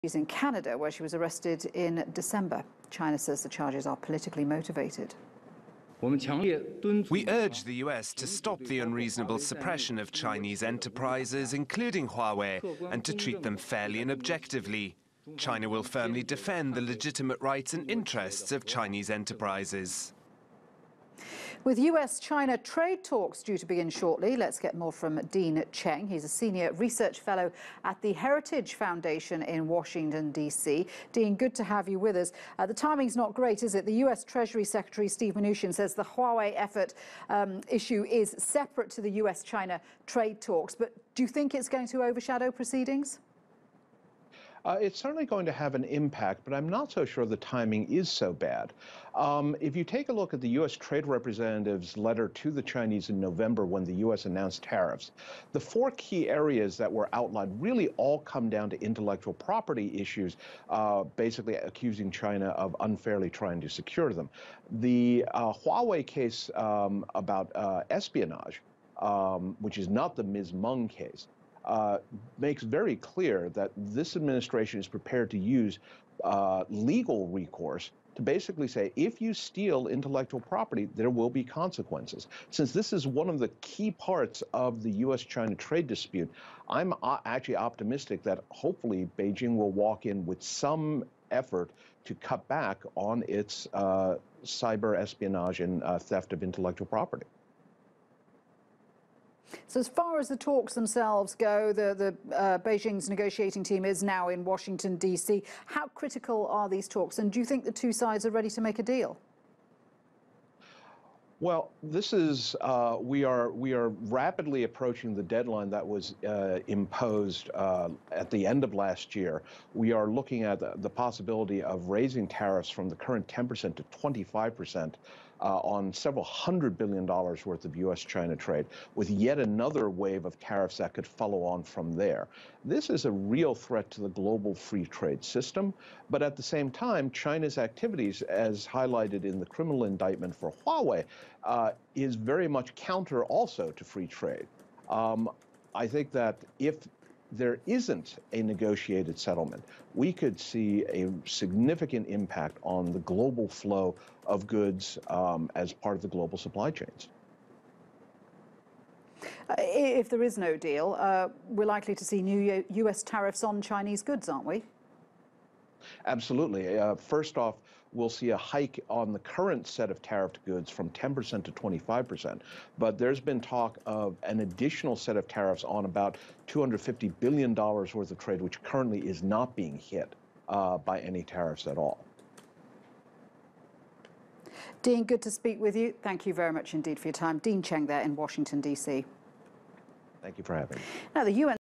She's in Canada, where she was arrested in December. China says the charges are politically motivated. We urge the US to stop the unreasonable suppression of Chinese enterprises, including Huawei, and to treat them fairly and objectively. China will firmly defend the legitimate rights and interests of Chinese enterprises. With US-China trade talks due to begin shortly, let's get more from Dean Cheng. He's a senior research fellow at the Heritage Foundation in Washington, D.C. Dean, good to have you with us. The timing's not great, is it? The US Treasury Secretary Steve Mnuchin says the Huawei effort issue is separate to the US-China trade talks. But do you think it's going to overshadow proceedings? It's certainly going to have an impact, but I'm not so sure the timing is so bad. If you take a look at the U.S. Trade Representative's letter to the Chinese in November when the U.S. announced tariffs, the four key areas that were outlined really all come down to intellectual property issues, basically accusing China of unfairly trying to secure them. The Huawei case about espionage, which is not the Ms. Meng case, makes very clear that this administration is prepared to use legal recourse to basically say, if you steal intellectual property, there will be consequences. Since this is one of the key parts of the U.S.-China trade dispute, I'm actually optimistic that hopefully Beijing will walk in with some effort to cut back on its cyber espionage and theft of intellectual property. So as far as the talks themselves go, Beijing's negotiating team is now in Washington, D.C. How critical are these talks, and do you think the two sides are ready to make a deal? Well, this is we are rapidly approaching the deadline that was imposed at the end of last year. We are looking at the possibility of raising tariffs from the current 10% to 25%. On several $100 billion worth of U.S.-China trade, with yet another wave of tariffs that could follow on from there. This is a real threat to the global free trade system, but at the same time, China's activities, as highlighted in the criminal indictment for Huawei, is very much counter also to free trade. I think that if there isn't a negotiated settlement, we could see a significant impact on the global flow of goods as part of the global supply chains. If there is no deal, we're likely to see new U.S. tariffs on Chinese goods, aren't we? Absolutely. First off, we'll see a hike on the current set of tariffed goods from 10% to 25%. But there's been talk of an additional set of tariffs on about $250 billion worth of trade, which currently is not being hit by any tariffs at all. Dean, good to speak with you. Thank you very much indeed for your time. Dean Cheng there in Washington, D.C. Thank you for having me. Now, the UN